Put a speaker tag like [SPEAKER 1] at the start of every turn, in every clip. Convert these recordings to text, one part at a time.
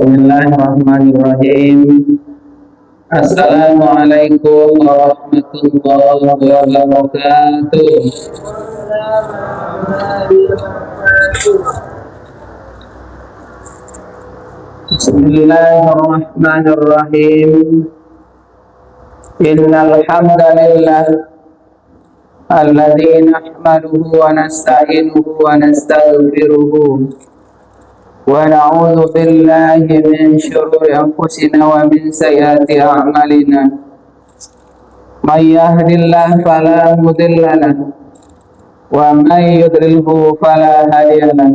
[SPEAKER 1] Bismillahirrahmanirrahim. Assalamualaikum warahmatullahi wabarakatuh. Bismillahirrahmanirrahim. Innal hamdalillah alladzi nahmaduhu wa nasta'inuhu wa nastaghfiruh. ونعوذ بالله من شرور أنفسنا ومن سيئات أعمالنا من يهد الله فلا مضل له ومن يضلله فلا هادي له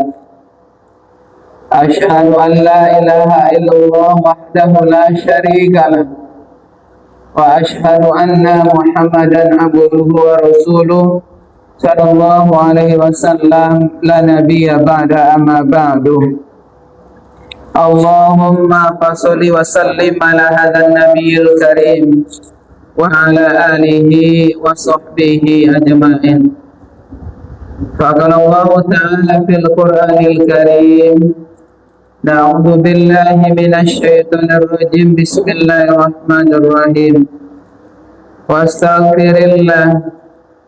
[SPEAKER 1] أشهد أن لا إله إلا الله وحده لا شريك له وأشهد أن محمدا عبده ورسوله صلى الله عليه وسلم لا نبي بعد أما بعد Allahumma fasholli wa sallim ala hadzal nabiyil karim wa ala alihi wa sahbihi ajma'in. Faqala Allah ta'ala fil Qur'anil karim, na'udzu billahi minasy syaithanir rajim. Bismillahirrahmanirrahim. Wastaghfirillah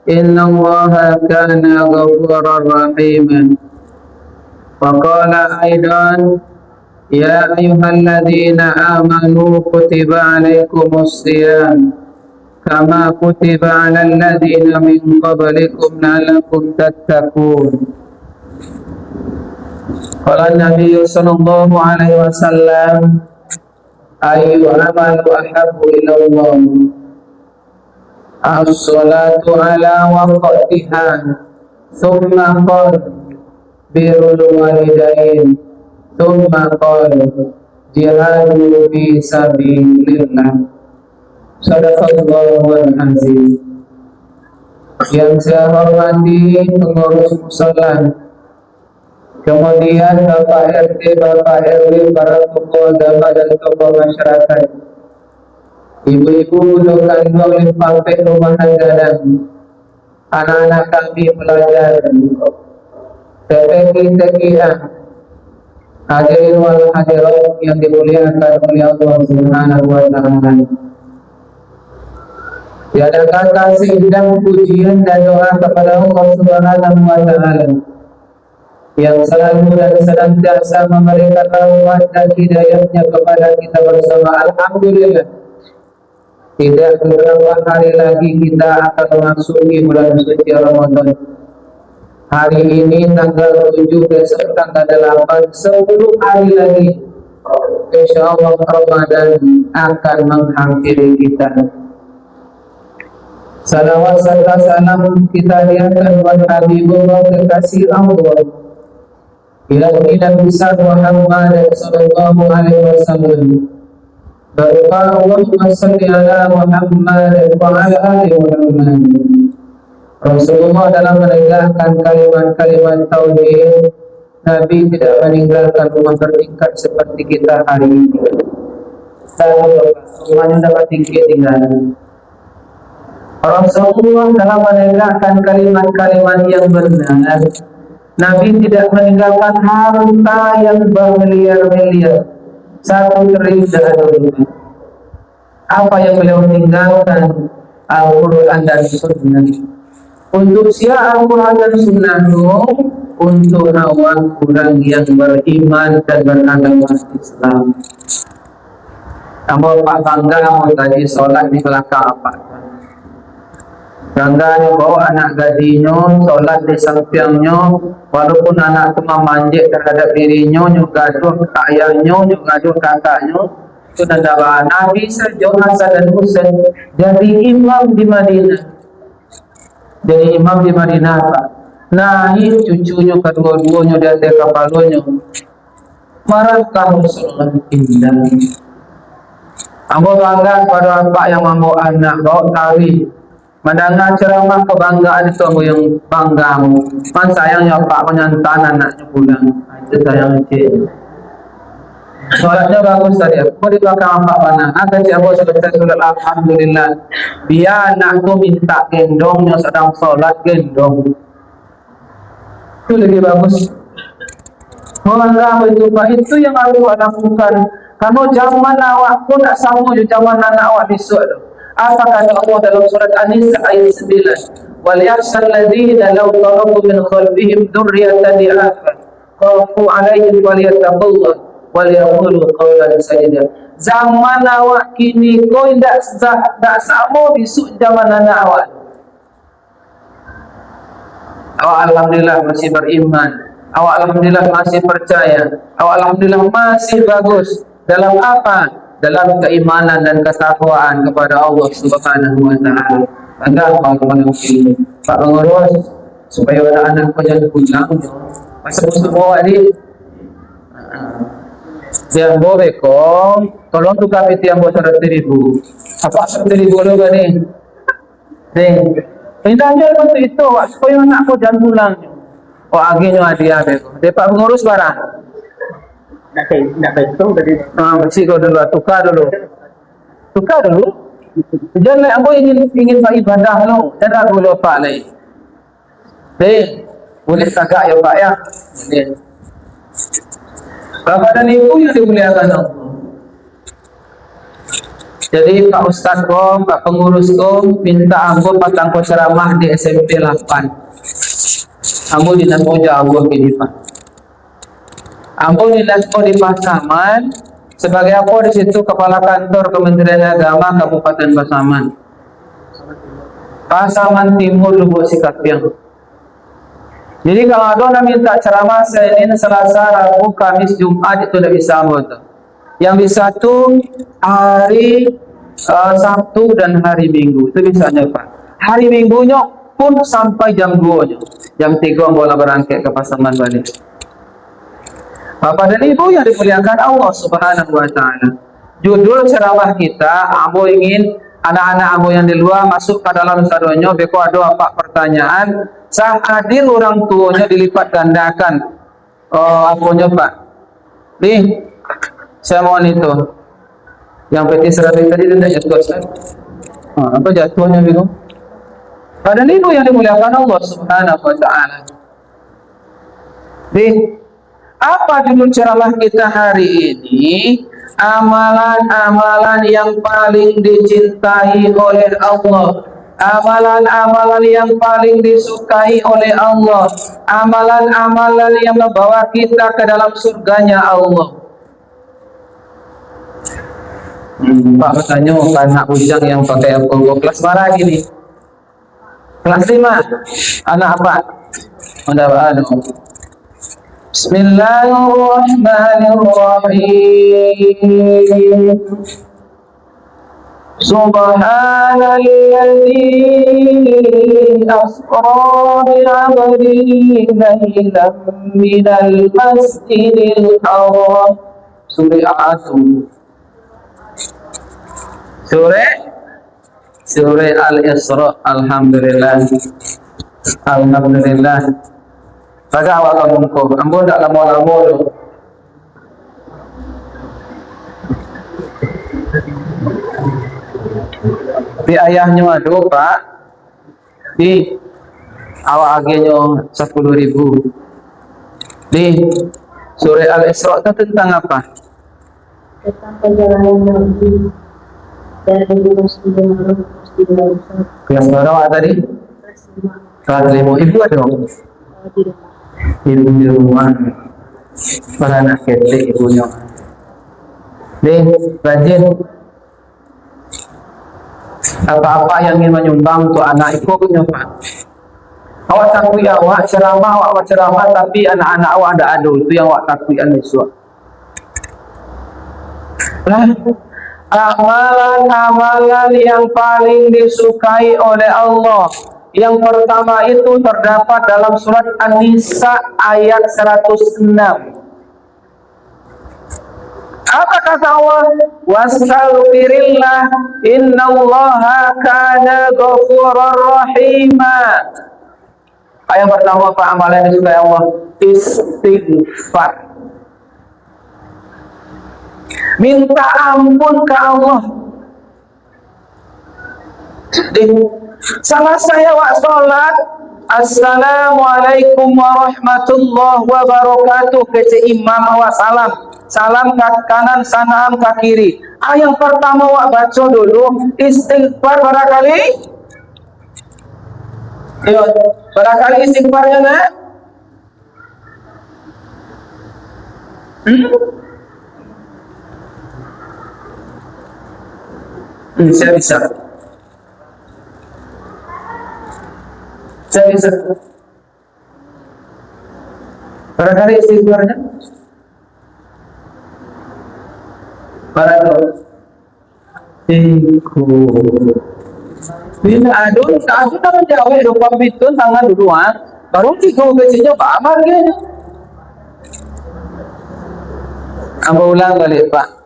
[SPEAKER 1] innallaha kana ghafurar rahim. Wa qala aidan Ya ayyuhalladzina amanu kutiba alaikumus shiyam kama kutiba alal ladzina min qablikum la'allakum tattaqun. Qala Nabi sallallahu alaihi wasallam ayyu amalu ahabbu ila Allah as-salatu ala waqtiha thumma qala birrul walidain thumma qala jihadu fi sabilillah. Shadaqallahul azim. Yang saya hormati pengurus musala, kemudian Bapak RT, Bapak RW, para tokoh agama dan tokoh masyarakat, ibu-ibu dokan oleh pampek rumahan gadang, anak-anak kami pelajar, TPK-TPA, hadirin wal hadirat yang dimuliakan oleh Allah Subhanahu wa taala. Tiada kata seindah pujian dan doa kepada Allah Subhanahu wa taala yang selalu dan senantiasa memberikan rahmat dan hidayahnya kepada kita bersama. Alhamdulillah, tidak beberapa hari lagi kita akan memasuki bulan suci Ramadan. Hari ini tanggal 7, besok tanggal 8, 10 hari lagi insyaallah Ramadan akan menghampiri kita. Salawat serta salam kita lihatkan buat Habibullah kekasih Allah Nabi besar Muhammad sallallahu alaihi wasallam. Berkah Allahumma shalli ala Muhammad wa ala ali Muhammad. Rasulullah dalam menegakkan kalimat-kalimat tauhid, Nabi tidak meninggalkan rumah bertingkat seperti kita hari ini. Rumahnya dapat tinggi tinggal. Rasulullah dalam menegakkan kalimat-kalimat yang benar, Nabi tidak meninggalkan harta yang bermiliar-miliar, 1 triliun. Apa yang beliau tinggalkan? Al-Quran dan Sunnah. Untuk siapa Al-Quran dan Sunnah? Untuk awam orang yang beriman dan beragama Islam. Kamu Pak bangga mau tadi sholat di belakang apa? Bangganya bawa anak gadisnya sholat di sampingnya, walaupun anak itu memanjat terhadap dirinya, juga gaduh ke ayahnya, juga gaduh kakaknya. Itu nanda Nabi sejauh Hasan dan Husain jadi imam di Madinah. Jadi imam di Madinah Pak. Nah ini cucunya kedua-duanya di atas kepalanya. Marahkah Rasulullah indah. Aku bangga pada bapak yang membawa anak, bawa tari, mendengar ceramah kebanggaan itu aku yang bangga. Man sayangnya pak menyantan anaknya pulang. Itu sayang cik. Sholatnya bagus tadi. Aku di belakang Pak Pana. Akan cik aku selesai sholat alhamdulillah. Biar anak tu minta gendongnya sedang sholat gendong. Itu lebih bagus. Menganggap itu Pak, itu yang harus awak lakukan. Kalau zaman awak pun tak sama je zaman anak awak besok tu. Apa kata Allah dalam surat An-Nisa ayat 9? Wal yakhshal ladzina law taraku min khalfihim dzurriyyatan dha'afan khafu 'alaihim falyattaqullah wal yaqulu qawlan sadida. Zaman awak kini kau tak sama besok zaman anak awak. Awak alhamdulillah masih beriman. Awak alhamdulillah masih percaya. Awak alhamdulillah masih bagus. Dalam apa? Dalam keimanan dan ketakwaan kepada Allah Subhanahu wa taala. Anda bagaimana mungkin Pak Pengurus supaya anak-anak kau jangan pulang. Masa musuh bawa ni. Dia boleh kau tolong tukar peti yang buat 100,000. Apa 100,000 dulu ni? Nih. Minta aja untuk itu supaya anak kau jangan pulang. Oh akhirnya dia Pak Pengurus barang.
[SPEAKER 2] Nak itu tadi.
[SPEAKER 1] Mesti kau dulu tukar dulu. Jangan aku ingin Pak ibadah lo, jangan aku lupa lagi. Boleh tagak ya Pak ya. Boleh. Bapak dan Ibu yang dimuliakan Allah. Jadi Pak Ustaz kom, Pak Pengurus kom, minta ambo patang ko ceramah di SMP 8. Ambo di Nasmo Jawa kini Pak. Ambo di Nasmo di Pasaman sebagai apa di situ kepala kantor Kementerian Agama Kabupaten Pasaman. Pasaman Timur Lubuk Sikapiang. Jadi kalau ada yang minta ceramah Senin, Selasa, Rabu, Kamis, Jumat itu tidak bisa ambo tu. Yang bisa tu hari Sabtu dan hari Minggu itu bisanya Pak. Hari Minggunya pun sampai jam 2 nya. Jam 3 bola berangkat ke Pasaman balik. Bapak dan Ibu yang dimuliakan Allah Subhanahu wa taala. Judul ceramah kita, ambo ingin anak-anak ambo yang di luar masuk ke dalam sadonyo beko ada apa pertanyaan, sah hadir orang tuanya dilipat gandakan. Aponya Pak. Nih, saya mohon itu. Yang peti 100 tadi tidak jatuh Ustaz. Apa jatuhnya bingung? Pada Ibu yang dimuliakan Allah Subhanahu wa taala. Apa judul ceramah kita hari ini? Amalan-amalan yang paling dicintai oleh Allah. Amalan-amalan yang paling disukai oleh Allah. Amalan-amalan yang membawa kita ke dalam surganya Allah. Pak bertanya anak bujang yang pakai Kongo kelas mana gini? Kelas 5. Anak apa? Bismillahirrahmanirrahim. Subhanalladzi asra bi 'abdihi laylan minal masjidil haram. Surah Surah Al-Isra. Alhamdulillah. Pada awal kamu ambo tak lama-lama tu. Di ayahnya ada Pak. Di awak agenya 10,000. Di Surah Al-Isra itu tentang apa?
[SPEAKER 3] Tentang perjalanan Nabi dari Masjidil Haram.
[SPEAKER 1] Kelas berapa tadi? Kelas 5. Ibu ada? Ibu di rumah. Para anak ketek ibunya. Rajin. Apa-apa yang ingin menyumbang untuk anak ibunya Pak. Awak takui awak ceramah tapi anak-anak awak ada itu yang awak takui besok. Amalan-amalan yang paling disukai oleh Allah. Yang pertama itu terdapat dalam surat An-Nisa ayat 106. Apa kata Allah? Wastaghfirillah innallaha kana ghafurur rahima. Ayat pertama Pak amalan yang disukai Allah istighfar. Minta ampun ke Allah. Salah saya wak sholat, Assalamualaikum warahmatullahi wabarakatuh. Kece imam awak salam. Salam ke kanan, salam ke kiri. Yang pertama awak baca dulu istighfar barangkali. Yo, barangkali istighfarnya nak? Saya bisa. Saya bisa. Barangkali istighfarnya. Barangkali. Bila adun, aku tak menjawab lupa itu tangan duluan. Baru tiga kecilnya pak amal gitu. Aku ulang balik pak.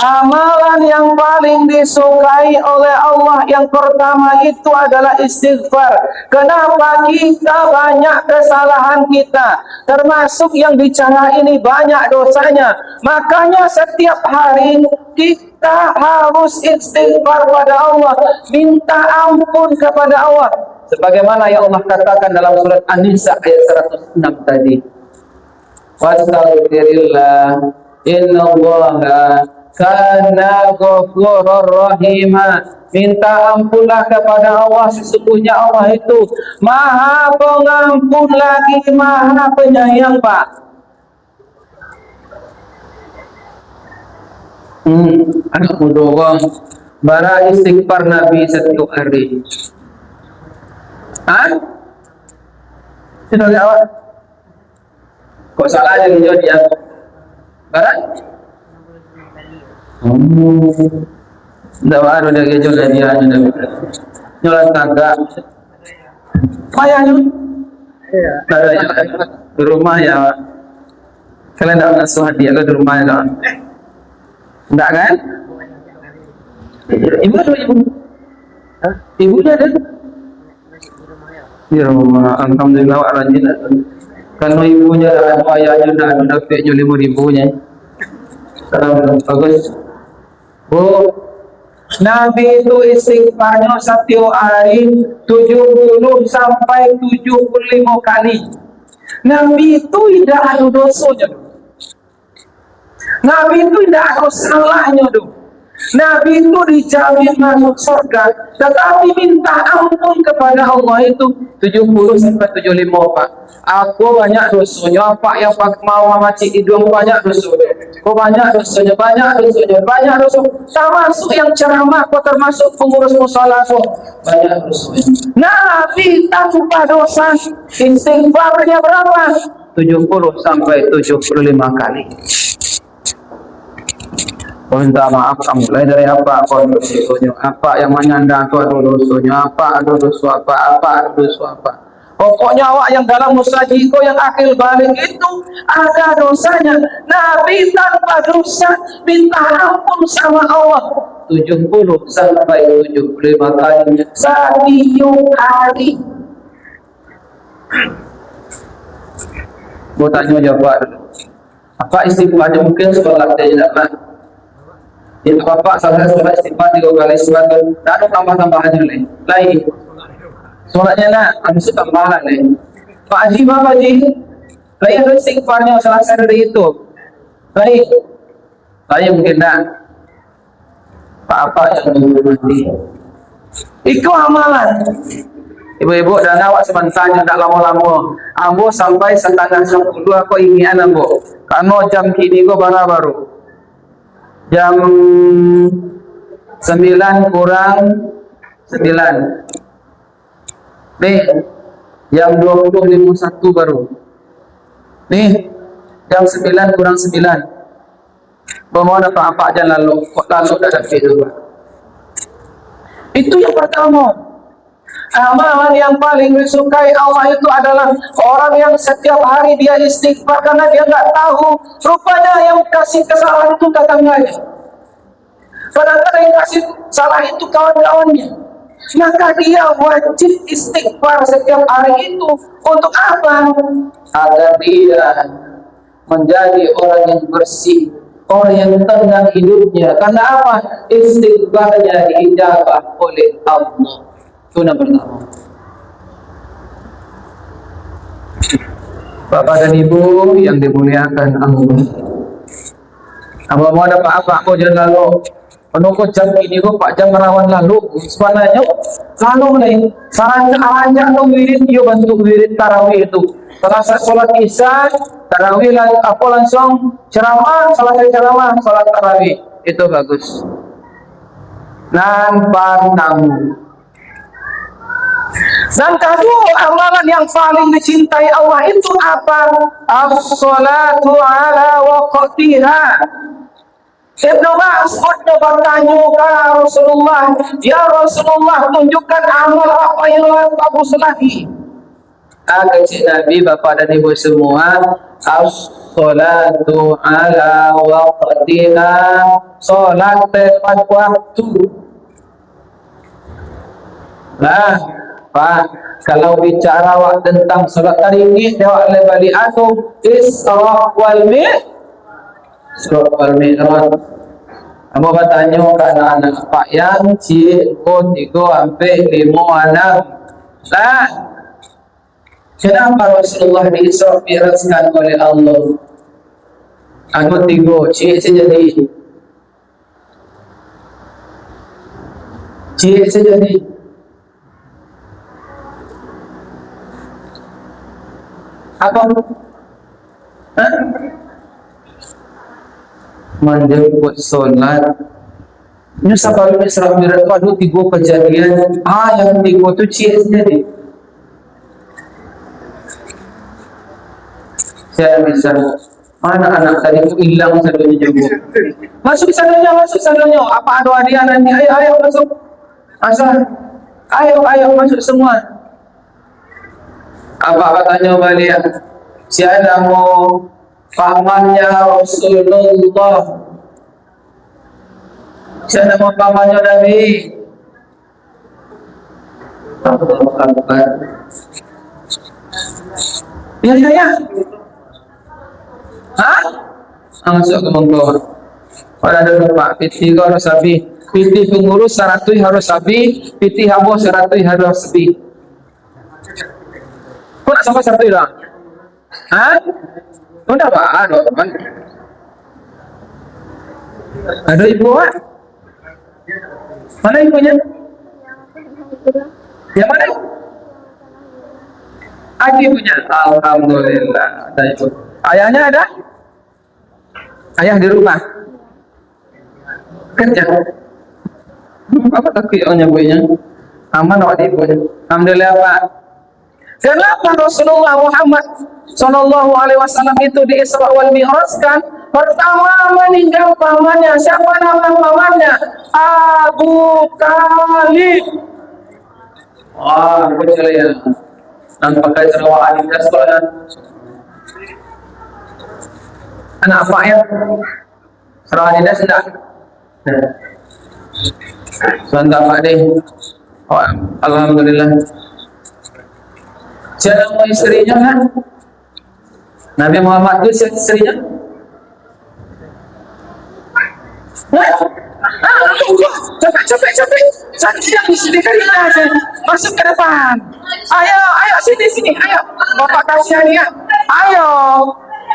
[SPEAKER 1] Amalan yang paling disukai oleh Allah yang pertama itu adalah istighfar. Kenapa? Kita banyak kesalahan kita, termasuk yang bicara ini banyak dosanya. Makanya setiap hari kita harus istighfar pada Allah, minta ampun kepada Allah. Sebagaimana yang Allah katakan dalam surat An-Nisa ayat 106 tadi. Wastaghfirillah innallaha kana ghafurur rahima. Minta ampunlah kepada Allah, sesungguhnya Allah itu Maha Pengampun lagi Maha Penyayang pak. Anak muda bara istighfar Nabi satu hari. Sudah awak? Kok salah aja dia? Barat? Ndak baru dah kejo dah dia ada. Nyolat kagak. Payah ni. Ya. Di rumah ya. Kalian dah ngasuh hadiah ke di rumah ya? Enggak kan? Ibu ada ibu? Ibunya ada? Di rumah. Alhamdulillah rajin. Kalau ibunya ada ayahnya dah dapat 5.000-nya. Bagus. Bu, Nabi itu istighfarnya setiap hari 70 sampai 75 kali. Nabi itu tidak ada dosanya. Nabi itu tidak ada salahnya tuh. Nabi itu dijamin masuk surga, tetapi minta ampun kepada Allah itu 70 sampai 75 pak. Aku banyak dosanya, pak yang pak mau macik hidung banyak dosanya. Kau banyak dosanya, banyak dosa. Termasuk yang ceramah, kau termasuk pengurus musala kau banyak dosanya. Nabi tanpa dosa, istighfarnya berapa? 70 sampai 75 kali. Kau minta maaf kamu mulai dari apa kau dosanya, apa yang menyandang kau ada dosanya, apa ada dosa apa. Pokoknya awak yang dalam musaji kau yang akhir balik itu ada dosanya. Nabi tanpa dosa minta ampun sama Allah 70 sampai 75 kali setiap hari. Mau tanya jawab apa istighfarnya mungkin sholat dia tidak pernah. Ya apa salah sholat istighfar 3 kali sholat tak ada tambah-tambahannya lain. Sholatnya nak harus tambahan Pak Haji Pak Haji lain ada istighfarnya selesai dari itu lain mungkin tak apa yang mati itu amalan. Ibu-ibu dan awak sebentarnya tak lama-lama ambo sampai setengah 10 aku ingin ambo karena jam kini ko baru jam 9 kurang 9 nih jam 20.51 baru nih jam 9 kurang 9 pemohon apa-apa aja lalu kok lalu dah dapat itu yang pertama. Amalan yang paling disukai Allah itu adalah orang yang setiap hari dia istighfar karena dia nggak tahu rupanya yang kasih kesalahan itu tetangganya, padahal yang kasih salah itu kawan-kawannya. Maka dia wajib istighfar setiap hari itu untuk apa? Agar dia menjadi orang yang bersih, orang yang tenang hidupnya. Karena apa? Istighfarnya diijabah oleh Allah. Itu yang pertama. Bapak dan Ibu yang dimuliakan Allah. Apa mau ada apa-apa aku jangan lalu. Penunggu jam ini kok Pak jam merawan lalu. Sebenarnya lalu nih sarannya tuh wirid yo bantu wirid tarawih itu. Setelah sholat isya tarawih aku langsung ceramah, selesai ceramah sholat tarawih itu bagus. Nampak tamu. Dan kedua amalan yang paling dicintai Allah itu apa? As-salatu ala waqtiha. Ibnu Mas'ud bertanya kepada Rasulullah, ya Rasulullah tunjukkan amal apa yang bagus lagi. Kata Nabi, Bapak dan Ibu semua, as-salatu ala waqtiha, salat tepat waktu. Nah, Pak, kalau bicara tentang salat hari ini, jawab lebih aku Isra wal Mi'raj. Kamu bertanya ke anak-anak Pak yang cikgu 3 sampai 5 anak. Nah, kenapa Rasulullah di Isra Mi'rajkan oleh Allah? Aku 3, cik sejadi. Cik sejadi. Apa? Hah? Menjemput solat. Ini sebab Isra Mi'raj ada 3 kejadian. Yang 3 tu cik sendiri. Saya bisa. Anak-anak tadi itu hilang satunya jemput. Masuk satunya. Apa ada hadiah nanti? Ayo masuk. Asal. Ayo masuk semua. Apa katanya balik? Siapa mau pamannya Rasulullah? Siapa mau pamannya Nabi? Ya. Hah? Masuk ke monggo. Pada ada Pak piti harus sabi. Piti pengurus 100 harus sabi. Piti habo 100 harus sabi. Kau nak sampai 100 dah? Hah? Kau dah apa? Ada ibu kan? Mana ibunya? Yang mana? Ada ibunya? Alhamdulillah ada ibu. Ayahnya ada? Ayah di rumah? Kerja? Apa takut ibunya? Aman awak ibunya? Alhamdulillah Pak. Kenapa Rasulullah Muhammad Sallallahu Alaihi Wasallam itu di Isra wal Mi'rajkan? Pertama meninggal pamannya. Siapa nama pamannya? Abu Talib. Betul ya. Nampaknya serawak adik sekolah. Anak apa ya? Serawak adik sedang. Santap Pak deh. Alhamdulillah. Siapa nama istrinya kan? Nabi Muhammad itu istrinya? Capek. Sakit yang disediakan aja. Masuk ke depan. Ayo, sini. Ayo. Bapak tahu ya. Ayo.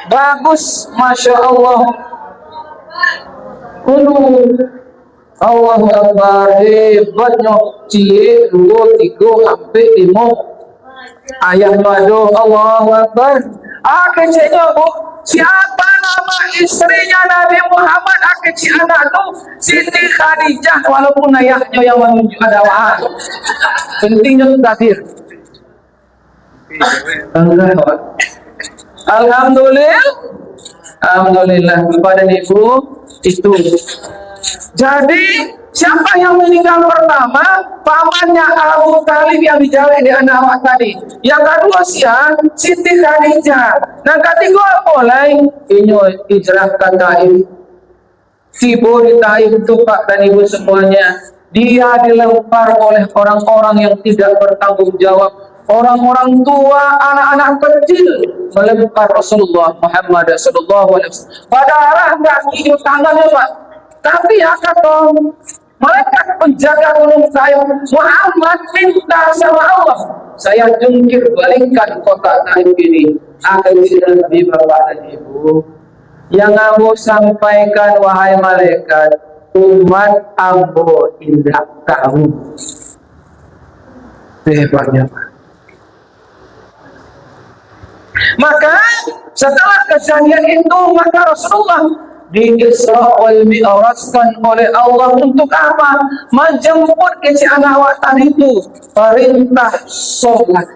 [SPEAKER 1] Bagus, Masya Allah. Allahu Akbar. Hebatnya. Cik, 2, 3, sampai 5. Ayahnya aduh Allahu Akbar. Keciknya bu, siapa nama istrinya Nabi Muhammad? Kecik anak tu Siti Khadijah, walaupun ayahnya yang menunjuk ada wahai. Pentingnya tu takdir. Alhamdulillah kepada ibu itu. Jadi siapa yang meninggal pertama? Pamannya Abu Talib yang dijawab di anak awak tadi. Yang kedua Siti Khadijah. Dan ketiga mulai ini hijrah ke Taif. Tiba di Taif itu Pak dan Ibu semuanya. Dia dilempar oleh orang-orang yang tidak bertanggung jawab. Orang-orang tua, anak-anak kecil melempar Rasulullah Muhammad sallallahu alaihi wasallam. Padahal enggak hidup tangannya Pak. Tapi kata mereka penjaga gunung kayu Muhammad minta sama Allah saya jungkir balikkan kotak taib ini. Akhirnya Nabi Bapak dan Ibu, yang ambo sampaikan wahai malaikat, umat ambo tidak tahu. Hebatnya. Maka setelah kejadian itu, maka Rasulullah di Isra wal Mi'rajkan oleh Allah untuk apa? Menjemput keci anak watan itu, perintah sholat.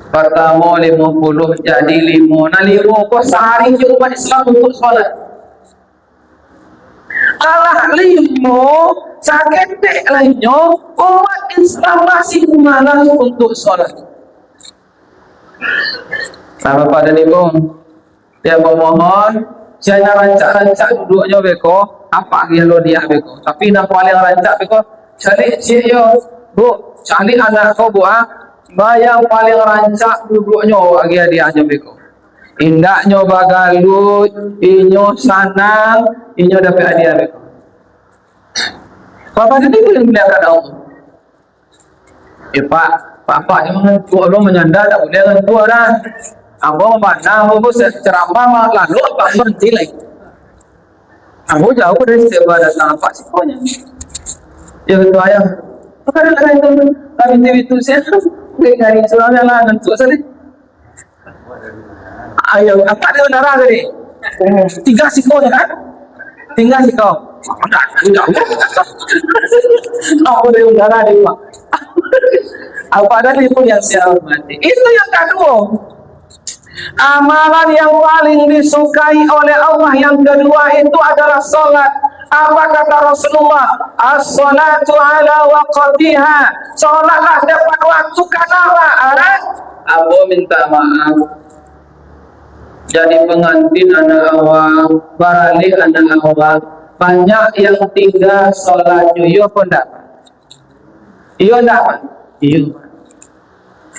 [SPEAKER 1] Pertama 50 jadi 5. Nah 5 kok sehari je umat Islam untuk sholat. Alah 5 saketek lainnya umat Islam masih malas untuk sholat. Sama pada ni pun dia memohon jangan rancak-rancak duduknya beko apa yang lo dia beko, tapi nak paling rancak beko cari dia bu cari anak kau buat bayang paling rancak duduknya bagi dia aja beko indaknya bagalut inyo sanang inyo dapat hadiah beko. Bapak tadi boleh melihat Allah. Pak jangan tua lo menyandar tak boleh kan tua dah. Ambo mana ambo ceramah lalu apa berhenti lagi. Ambo jauh dari setiap datang apa sih punya. Ya itu ayah. Bukan ada itu kami TV itu saya dari soalnya lah nanti saja. Ayo apa ada udara tadi? 3 siko kan? 3 siko. Tidak. Aku dari udara di Pak. Apa ada itu yang saya hormati. Itu yang kedua. Amalan yang paling disukai oleh Allah yang kedua itu adalah salat. Apa kata Rasulullah? As-salatu ala waqtiha. Salatlah tepat waktu kenapa? Abu minta maaf. Jadi pengantin anak awak, baralik anak awak, banyak yang tinggal salat yo pun dapat. Iyo dapat. Iyo.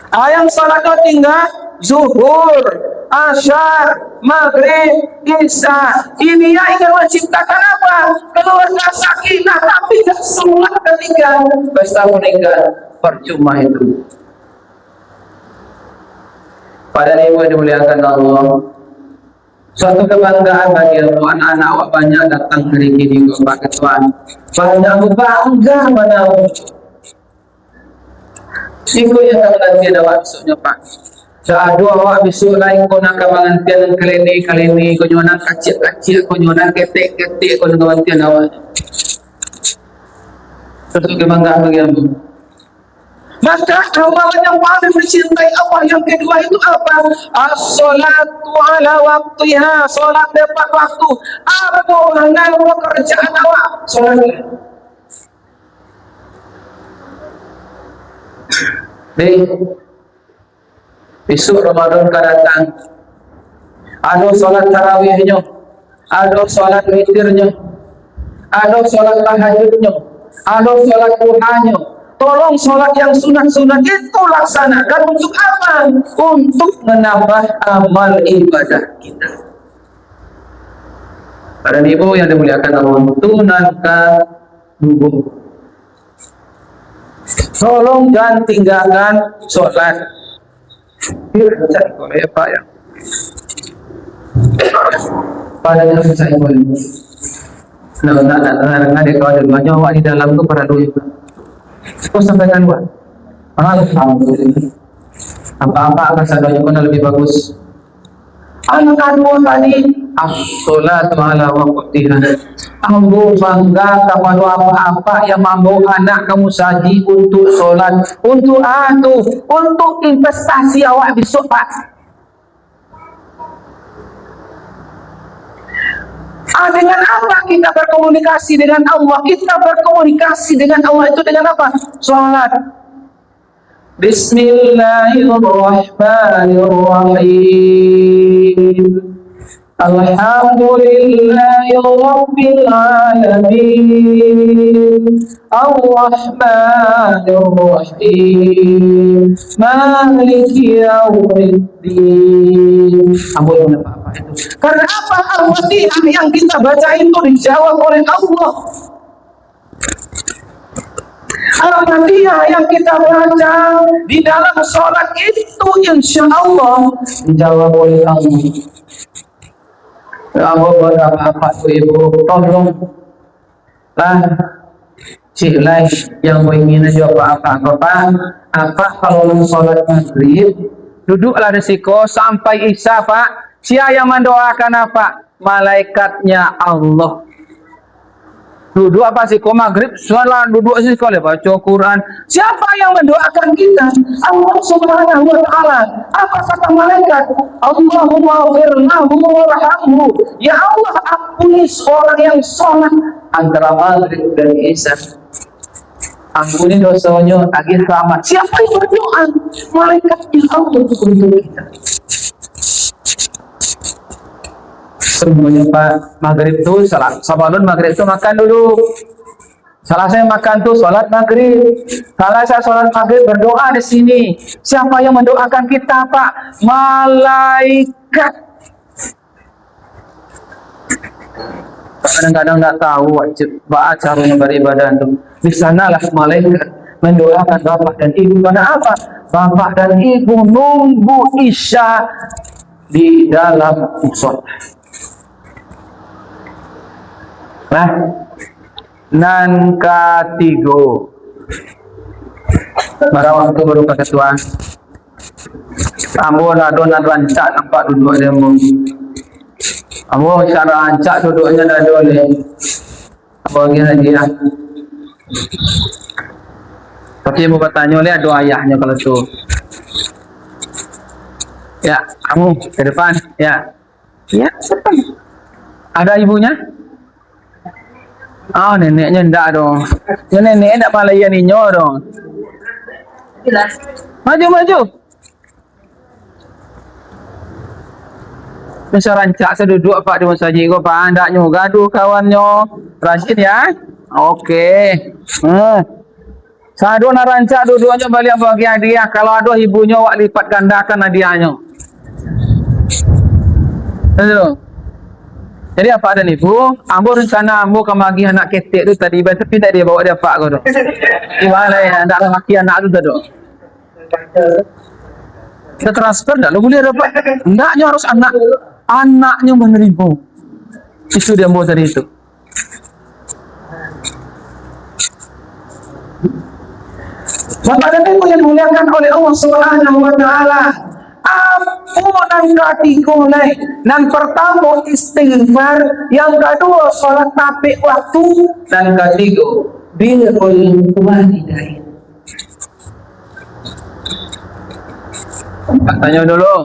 [SPEAKER 1] Yang salatnya tinggal zuhur, asyar, maghrib, isya. Ini yang ingin menciptakan apa? Keluarga sakinah, tapi tidak sholat ketika pesta meninggal. Percuma itu. Pada ibu dimuliakan Allah, suatu kebanggaan bagi anak-anak awak banyak datang hari ini ke Pak Ketuaan. Banyak bangga pada Iku yang akan nanti ada besoknya Pak. Sadu awak besok lain kau nak pengantian kali ini kau nak kacil, kau nak ketek, kau nak pengantian awak. Satu kebanggaan bagi aku. Maka amalan yang paling mencintai Allah yang kedua itu apa? As-salatu ala waqtiha, salat tepat waktu. Apa dengan pekerjaan awak? Salat. Besok Ramadan akan datang. Ada solat tarawihnya, ada solat witirnya, ada solat tahajudnya, ada solat duhanya. Tolong solat yang sunat-sunat itu laksanakan untuk apa? Untuk menambah amal ibadah kita. Para ibu yang dimuliakan Allah, tunaikan dulu. Tolong jangan tinggalkan sholat. Cari boleh Pak ya. Padanya saya boleh. Nah, di kau banyak awak di dalam tu para doi. Kau sampaikan buat. Alhamdulillah. Apa-apa akan sadanya kau lebih bagus. Anak kedua tadi as-salatu ala waqtiha. Ambo bangga kepada apa-apa yang mampu anak kamu saji untuk solat, untuk untuk investasi awak besok Pak. Dengan apa kita berkomunikasi dengan Allah? Kita berkomunikasi dengan Allah itu dengan apa? Solat. Bismillahirrahmanirrahim. Alhamdulillahi Rabbil Alamin. Ar-Rahmanir Rahim. Maliki Yaumiddin. Ampun apa itu? Karena apa? Al-Fatihah yang kita baca itu dijawab oleh Allah. Apa Al-Fatihah yang kita baca di dalam sholat itu insya Allah dijawab oleh Allah. Allah berapa ibu tolong lah cik lain yang ingin jawab apa kalau sholat maghrib duduklah risiko sampai isya Pak. Siapa yang mendoakan apa? Malaikatnya Allah. Duduk apa sih? Kau maghrib, sholat duduk sih kalau baca Quran. Siapa yang mendoakan kita? Allah Subhanahu Wa Taala. Apa kata malaikat? Allahumma firnahu warhamhu. Ya Allah, ampuni orang yang sholat antara maghrib dan isya. Ampuni dosanya, akhir rahmat. Siapa yang berdoa? Malaikatnya Allah untuk kita. Semuanya Pak, maghrib tuh salat sabalun maghrib tuh makan dulu. Salah saya makan tuh sholat maghrib. Salah saya sholat maghrib berdoa di sini. Siapa yang mendoakan kita Pak? Malaikat. Kadang-kadang nggak tahu wajib caranya beribadah tuh. Di sanalah malaikat mendoakan bapak dan ibu. Karena apa? Bapak dan ibu nunggu isya di dalam musola. Nah, nan katigo. Mara waktu baru ketua. Ambo nadon rancak nampak duduk dia mu. Ambo cara rancak duduknya dah boleh. Apa lagi lagi ya? Tapi mau bertanya oleh ada ayahnya kalau tu. Ya, kamu ke depan. Ya, ya depan. Ada ibunya? Ah, neneknya enggak dong. Ya nenek enggak malayan ninyo dong. Maju. Bisa rancak saya duduk Pak di masjid kau Pak. Enggak gaduh kawannya. Rashid ya. Okey. Saya nak rancak duduknya balik bagi hadiah. Kalau ada ibunya wak lipat gandakan hadiahnya. Betul. Jadi apa ada ibu? Ambo rencana ambo kemagi anak ketek tu tadi tapi tak dia bawa dia pak kau tu. Gimana ya? Tak ada maki anak tu tu. Kita transfer tak? Lu boleh dapat? Enggaknya harus anaknya menerima. Itu dia mau tadi itu. Bapak dan Ibu yang dimuliakan oleh Allah Subhanahu Wa Taala. Ampunan katigo naik. Yang pertama istighfar, yang kedua sholat tapi waktu, dan ketiga birrul walidain. Tanya dulu.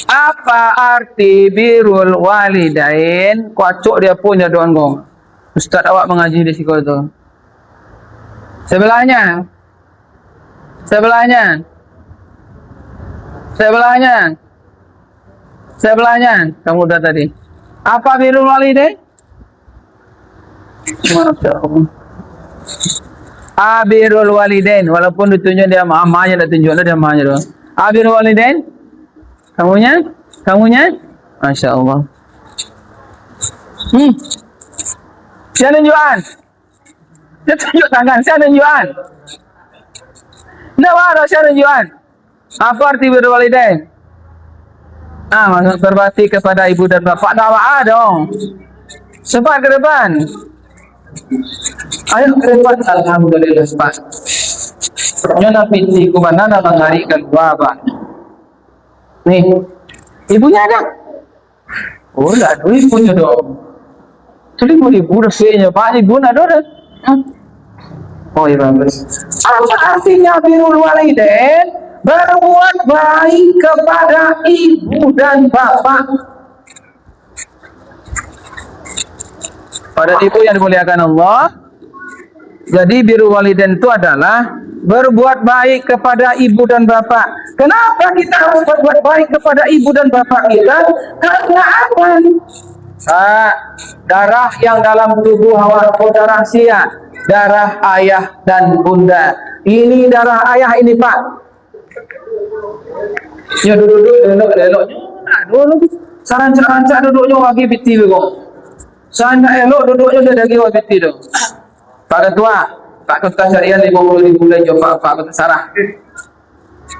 [SPEAKER 1] Apa arti birrul walidain? Kuacuk dia punya doang gong. Ustaz awak mengaji di situ tu. Sebelahnya. Kamu udah tadi. Apa birrul walidain? Birrul walidain. Walaupun ditunjuk dia mamanya, dah tunjuk dia mamanya doang. Birrul walidain? Kamunya? Masya Allah. Siapa tunjukan? Dia tunjuk tangan. Siapa tunjukan? Tidak ada siapa tunjukan. Apa arti birrul walidain? Maksud berbakti kepada ibu dan bapak. Dah dong. Cepat ke depan. Ayo ke depan. Alhamdulillah Pak. Nyonya piti kumanana mengarikan bapak. Nih, ibunya ada. Oh, tak ada ibunya dong. Jadi ibu resminya Pak, ibu nak ada. Oh, iya bagus. Apa artinya birrul walidain? Berbuat baik kepada ibu dan bapak. Pada ibu yang dimuliakan Allah. Jadi birrul walidain itu adalah berbuat baik kepada ibu dan bapak. Kenapa kita harus berbuat baik kepada ibu dan bapak kita? Karena apa? Darah yang dalam tubuh awak darah sia, darah ayah dan bunda. Ini darah ayah ini Pak. Ya duduk elok. Saran-saran duduknya wagi biti kok. Sana elok duduknya dia lagi wagi biti tu. Pak Ketua, Pak Kertas Syariah 50.000 bulan coba Pak Kertas Sarah.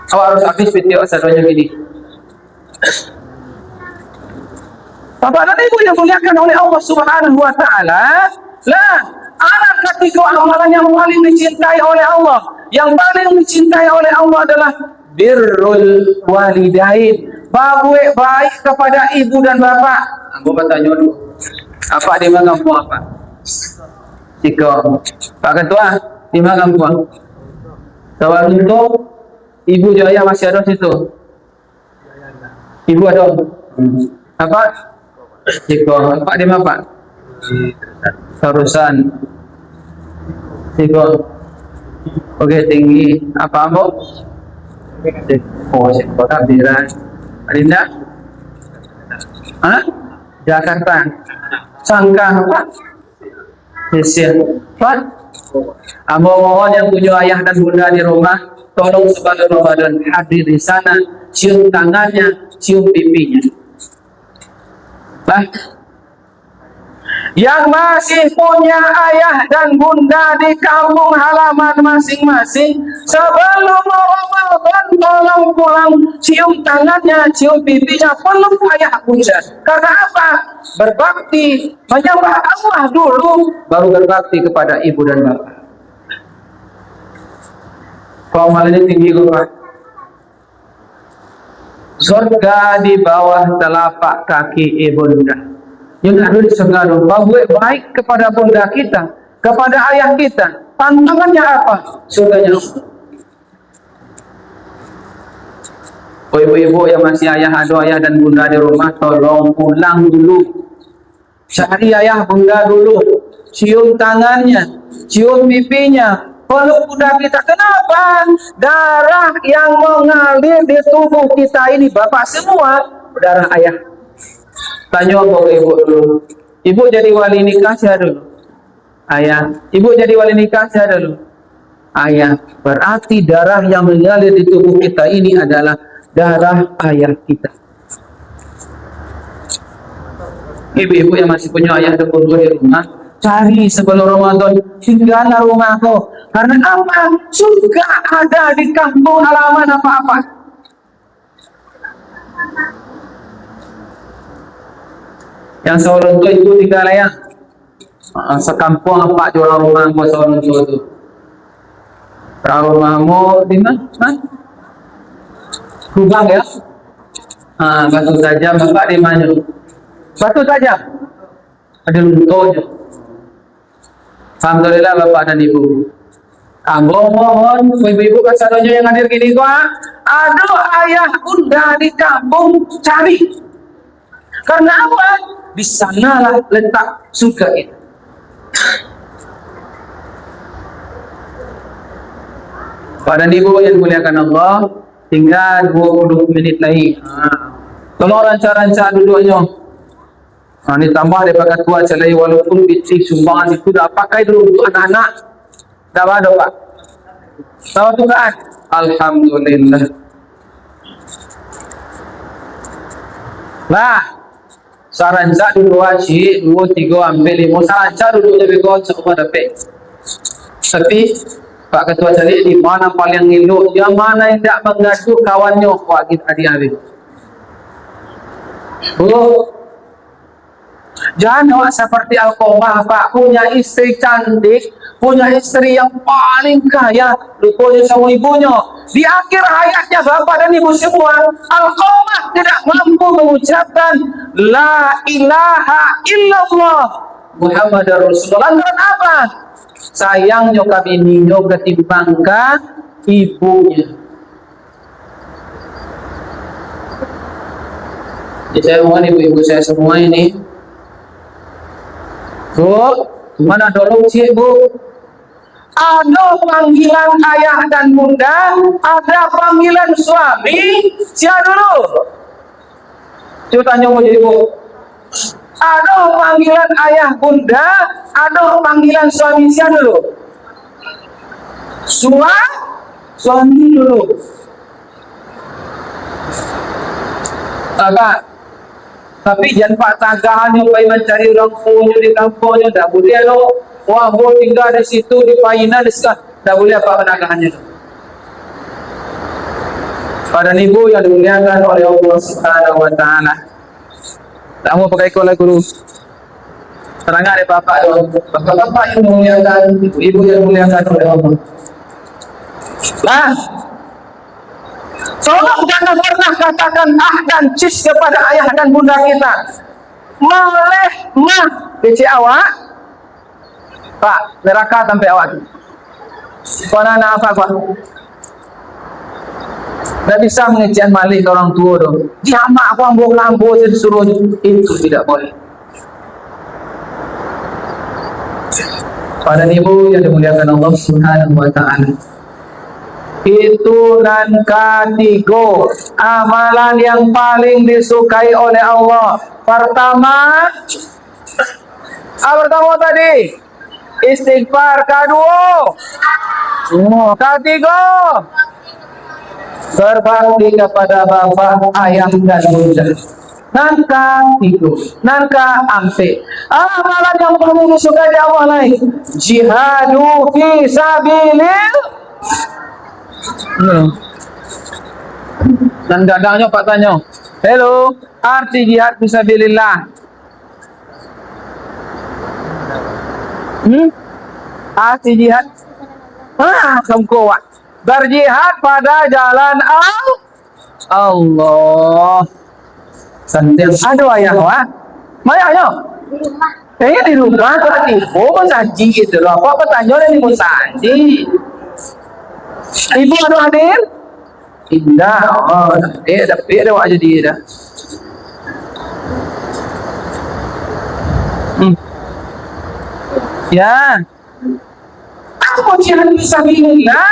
[SPEAKER 1] Awak harus habis video sadonya gini. Bapak dan Ibu yang dimuliakan oleh Allah Subhanahu wa taala, lah, anak ketiga amalan yang paling dicintai oleh Allah. Yang paling dicintai oleh Allah adalah birrul walidain. Baik kepada ibu dan bapak. Aku bertanya dulu. Apa di mana kamu apa? Tiga. Pak Ketua, di mana kamu? Soal itu, ibu Jaya masih ada situ. Ibu ada. Apa? Tiga. Pak di mana Pak? Terusan. Tiga. Oke, tinggi. Apa Ambo? Oh, kota Biran. Adinda? Hah? Jakarta. Sangka Pak? Mesir. Pak? Ambo mohon yang punya ayah dan bunda di rumah, tolong sebagai Ramadan hadir di sana, cium tangannya, cium pipinya. Nah, yang masih punya ayah dan bunda di kampung halaman masing-masing, sebelum Ramadan tolong pulang cium tangannya, cium pipinya, peluk ayah bunda. Karena apa? Berbakti menyembah Allah dulu, baru berbakti kepada ibu dan bapak. Kalau malam ini tinggi Pak. Surga di bawah telapak kaki ibunda. Yang ada di surga baik kepada bunda kita, kepada ayah kita. Tantangannya apa? Surganya. Oh, ibu-ibu yang masih ayah dan bunda di rumah, tolong pulang dulu. Cari ayah bunda dulu. Cium tangannya, cium pipinya, peluk bunda kita. Kenapa? Darah yang mengalir di tubuh kita ini, bapak semua, darah ayah. Tanya ke ibu dulu. Ibu jadi wali nikah saya dulu. Ayah. Ibu jadi wali nikah saya dulu. Ayah. Berarti darah yang mengalir di tubuh kita ini adalah darah ayah kita. Ibu-ibu yang masih punya ayah dan bunda di rumah, cari sebelum Ramadan, tinggallah rumahku. Karena apa? Surga ada di kampung halaman apa-apa. Yang seorang tua itu tinggal ya, sekampung apa jual rumahmu seorang tua itu. Rumahmu di mana? Kubang ya? Batu tajam, bapak di mana? Batu tajam. Ada lunturnya. Alhamdulillah bapak dan ibu. Ambo mohon ibu-ibu kasadonya yang hadir gini gua. Aduh ayah bunda di kampung cari. Karena apa? Di sanalah letak surga itu. Pada ibu yang dimuliakan Allah, tinggal 20 menit lagi. Tolong ranca-ranca duduknya. Ini tambah daripada tua celai walaupun bitrik sumbangan itu dah pakai dulu untuk anak-anak. Dah ada Pak. Tahu tu kan? Alhamdulillah. Nah, saranca dulu wajib 2, 3 ambil 5 saranca dulu lebih kau semua dapat. Tapi Pak Ketua cari di mana paling elok, yang mana yang tidak mengadu kawannya, wah kita adik-adik. Jangan awak seperti Alqamah Pak, punya istri cantik, punya istri yang paling kaya, rupanya sama ibunya. Di akhir hayatnya bapak dan ibu semua, Alqamah tidak mampu mengucapkan La ilaha illallah Muhammad Rasulullah. Karena apa? Sayangnya kami ninyo ketimbangkan ibunya. Jadi saya mohon ibu-ibu saya semua ini, Bu, mana tolong sih Bu? Ada panggilan ayah dan bunda, ada panggilan suami, siapa dulu? Coba tanya mau jadi Bu. Ada panggilan ayah bunda, ada panggilan suami siapa dulu? Suami dulu. Bapak, Tapi jangan pak tagahannya pergi mencari orang tuanya di kampungnya, tak boleh lo. Wah, mau tinggal di situ di Paina di sekitar, tak boleh apa penagahannya itu. Pada ibu yang dimuliakan oleh Allah Subhanahu Wa Taala. Tak mau pakai kolai guru. Terangan dari bapak dong. Bapak-bapak yang dimuliakan, ibu yang dimuliakan oleh Allah. Lah, tolong jangan pernah katakan ah dan cis kepada ayah dan bunda kita. Maleh mah kecil awak. Pak, neraka sampai awak tu. Kau nak apa kau? Tak bisa mengecewakan malih ke orang tua tu. Dia mak aku ambil lampu saya disuruh itu tidak boleh. Pada ibu yang dimuliakan Allah Subhanahu Wa Taala. Itu dan ketiga amalan yang paling disukai oleh Allah. Pertama, pertama tadi istighfar. Kedua, ketiga berbakti kepada bapa, ayah dan bunda. Nangka itu, nangka ampe. Amalan yang paling disukai oleh Allah lain, jihadu fi sabilillah. Dan dadanya Pak tanya, hello, arti jihad fisabilillah. Arti jihad? Kamu kuat. Berjihad pada jalan Allah. Sentiap aduh ayah wah. Mana ayah?
[SPEAKER 3] Di rumah.
[SPEAKER 1] Di rumah tadi. Oh, mensaji gitu loh. Apa pertanyaan ini mensaji? Ibu ada hadir? Tidak. Oh, ada wajah dia dah. Ya. Aku jihad fisabilillah,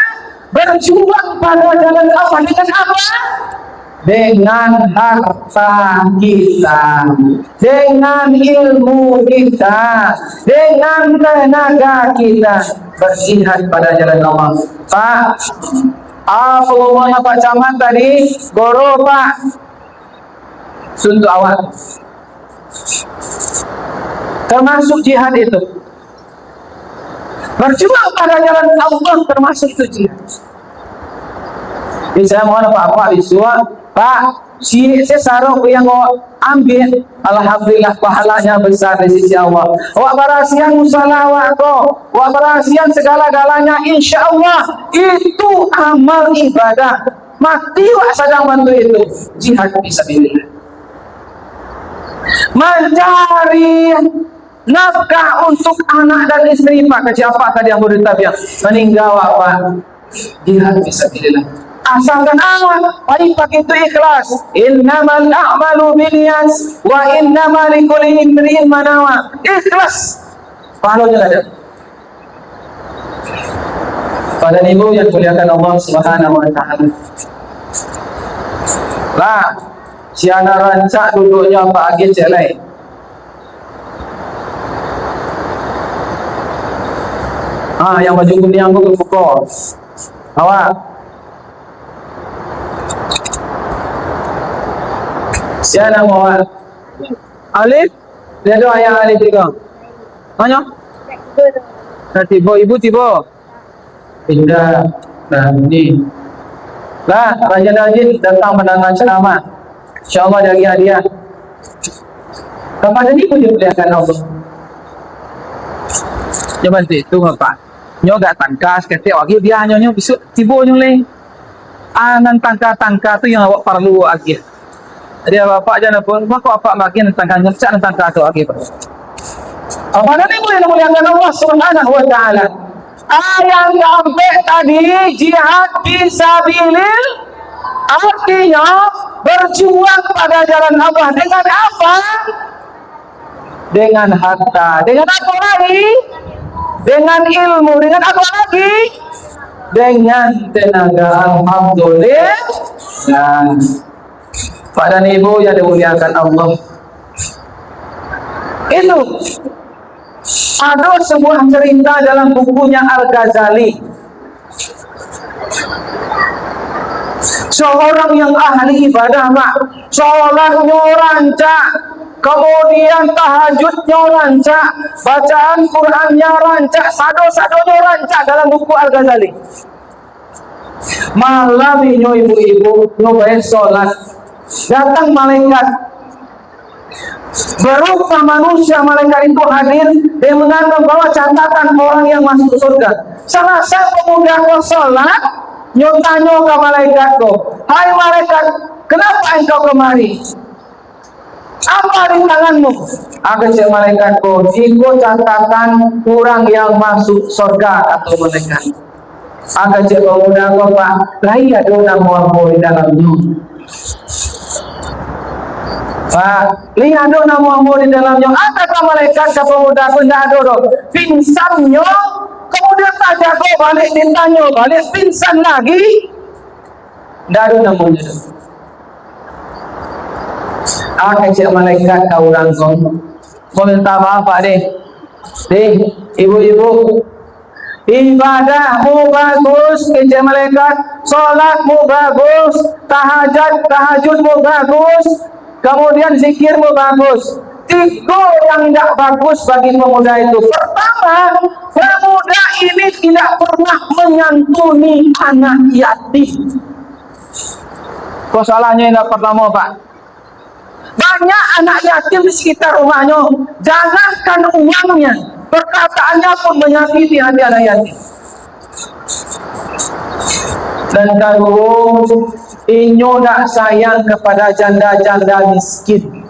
[SPEAKER 1] berjuang pada jalan Allah dengan apa? Dengan harta kita, dengan ilmu kita, dengan tenaga kita, berjihad pada jalan Allah. Pak, apa ngomongnya Pak Camat tadi? Goro Pak, suntuk awak. Termasuk jihad itu. Berjuang pada jalan Allah termasuk itu jihad. Jadi saya mohon Pak disuruh, Pak, saya sarung yang mau ambil, alhamdulillah pahalanya besar di sisi Allah. Wak berasian musalah awak kau, wak berasian segala-galanya, insya Allah itu amal ibadah. Mati wak sedang bantu itu jihad fisabilillah. Mencari nafkah untuk anak dan istri Pak siapa tadi yang berita biang meninggal apa jihad fisabilillah. Asalkan awal baik pakai itu ikhlas. Innamal a'malu binniyat wa innamal likulli imri'in ma nawa. Ikhlas. Pahalanya ada. Pada ibu yang dimuliakan Allah Subhanahu Wa Taala. Lah, si anak rancak duduknya Pak Agil Celai. Yang baju kuning aku pukul. Awak. Siapa nama Alif? Dia ada ayah Alif juga. Mana? Tiba ibu tiba. Pindah. Nah ini. Lah Raja Najib datang mendengar ceramah. InsyaAllah dari hadiah. Kepada ini pun dimuliakan Allah. Jangan itu apa? Nyo gak tangkas ketik lagi dia nyo besok tiba nyo le. Nan tangka tu yang awak perlu lagi. Dia bapak jangan pun, maka bapak makin tentang nyercak tentang kata lagi Pak. Apa nanti boleh memuliakan Allah Subhanahu Wa Taala. Ayat sampai tadi jihad fisabilillah artinya berjuang pada jalan Allah dengan apa? Dengan harta. Dengan apa lagi? Dengan ilmu. Dengan apa lagi? Dengan tenaga. Alhamdulillah. Nah. Pada ibu yang dimuliakan Allah, itu ada sebuah cerita dalam bukunya Al-Ghazali. Seorang yang ahli ibadah Pak, sholatnya rancak, kemudian tahajudnya rancak, bacaan Qurannya rancak, sado-sadonya rancak dalam buku Al-Ghazali. Malam ini ibu-ibu nyobain sholat, datang malaikat berupa manusia. Malaikat itu hadir, dia mengandung bawa catatan orang yang masuk surga. Selesai pemuda kau sholat, nyotanya ke malaikat kau, hai malaikat, kenapa engkau kemari? Apa di tanganmu? Aku cek malaikat kau, ikut catatan orang yang masuk surga atau malaikat. Aku cek pemuda kau, Pak, lain ada nama aku di dalamnya. Pak, lihat ada nama aku di dalamnya. Adakah malaikat ke pemuda aku? Tidak ada. Pingsannya, kemudian tak jago balik, ditanya balik, pingsan lagi. Tidak ada namanya. Aku cek malaikat ke orang kau. Kau minta maaf Pak deh. Ibu-ibu, ibadahmu bagus, cek malaikat. Solatmu bagus, tahajudmu bagus, kemudian zikirmu bagus. Tiga yang tidak bagus bagi pemuda itu. Pertama, pemuda ini tidak pernah menyantuni anak yatim. Kok salahnya yang pertama Pak? Banyak anak yatim di sekitar rumahnya. Jangankan uangnya, perkataannya pun menyakiti hati anak yatim. Dan kalau inyo tak sayang kepada janda-janda miskin.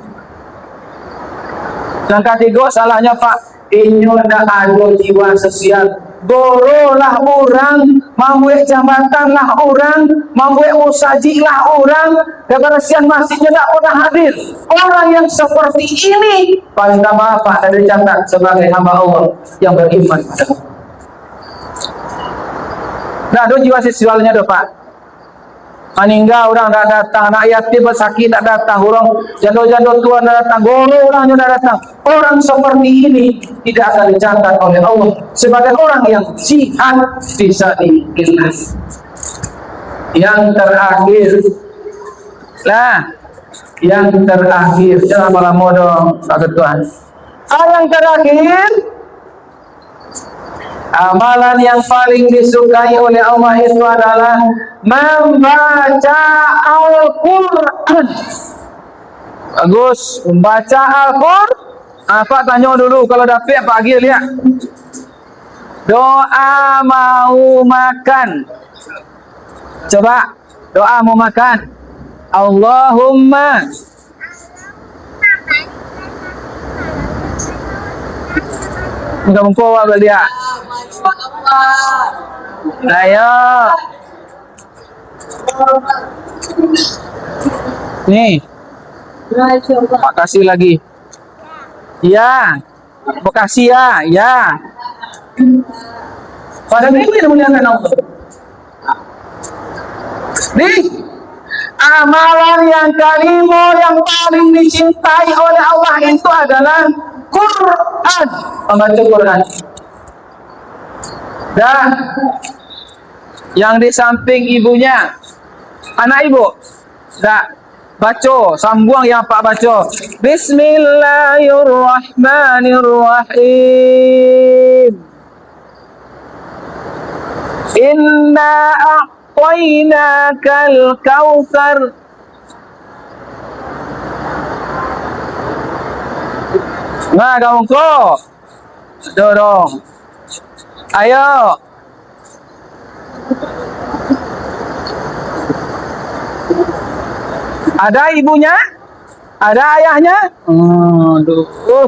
[SPEAKER 1] Yang ketiga salahnya Pak, inyo tak ada jiwa sosial. Gorolah orang, membuat jambatan lah orang, membuat musaji lah orang, kebersihan masjidnya tak pernah hadir. Orang yang seperti ini paling tak maaf Pak, dari catat sebagai hamba Allah yang beriman pada Allah. Nah, ada jiwa sosialnya doh Pak. Meninggal orang tak datang, anak yatim sakit tak datang, orang janda-janda tua tak datang, guru orangnya tak datang. Orang seperti ini tidak akan dicatat oleh Allah sebagai orang yang jihad fisabilillah. Yang terakhir, jangan lama-lama dong, Pak Ketua. Yang terakhir, amalan yang paling disukai oleh Allah itu adalah membaca Al-Quran. Bagus, membaca Al-Quran. Pak tanya dulu, kalau dapat pagi lihat. Doa mau makan. Coba, doa mau makan. Allahumma muka-muka apa dia? Ayo. Nih. Pak kasih lagi. Ya. Makasih ya. Ya. Pada minggu ini muliakan Allah. Nih. Amalan yang kelima yang paling dicintai oleh Allah itu adalah Quran. Membaca Quran. Dan yang di samping ibunya, anak ibu, dah baca, sambung yang Pak baca. Bismillahirrahmanirrahim. Inna a'tainakal kautsar. Nah, kamu kok dorong. Ayo. Ada ibunya? Ada ayahnya? Aduh.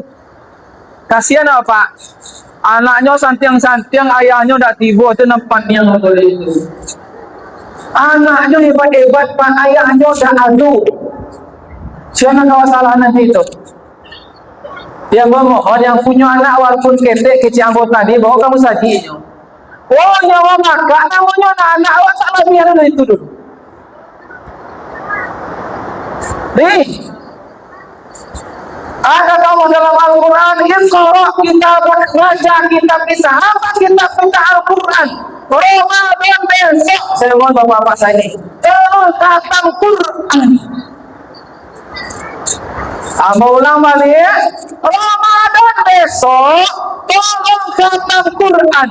[SPEAKER 1] Kasihan apa Pak? Anaknya santiang-santiang, ayahnya tak tiba, itu nampaknya itu. Anaknya hebat-hebat, Pak, ayahnya tak adu. Siapa yang salah nanti itu? Yang mohon yang punya anak walaupun ketek kecil anggota tadi bawa kamu sajinya. Oh nyawa maka namanya anak awak tak lebih ada itu dulu. Ada kamu dalam Al-Quran, Iqra, kita baca kitab apa kitab tentang Al-Quran. Ramadan besok, saya mohon bapak-bapak saya ini terus khatam Quran. Ambo ulang balik. Ramadan besok tolong khatam Quran.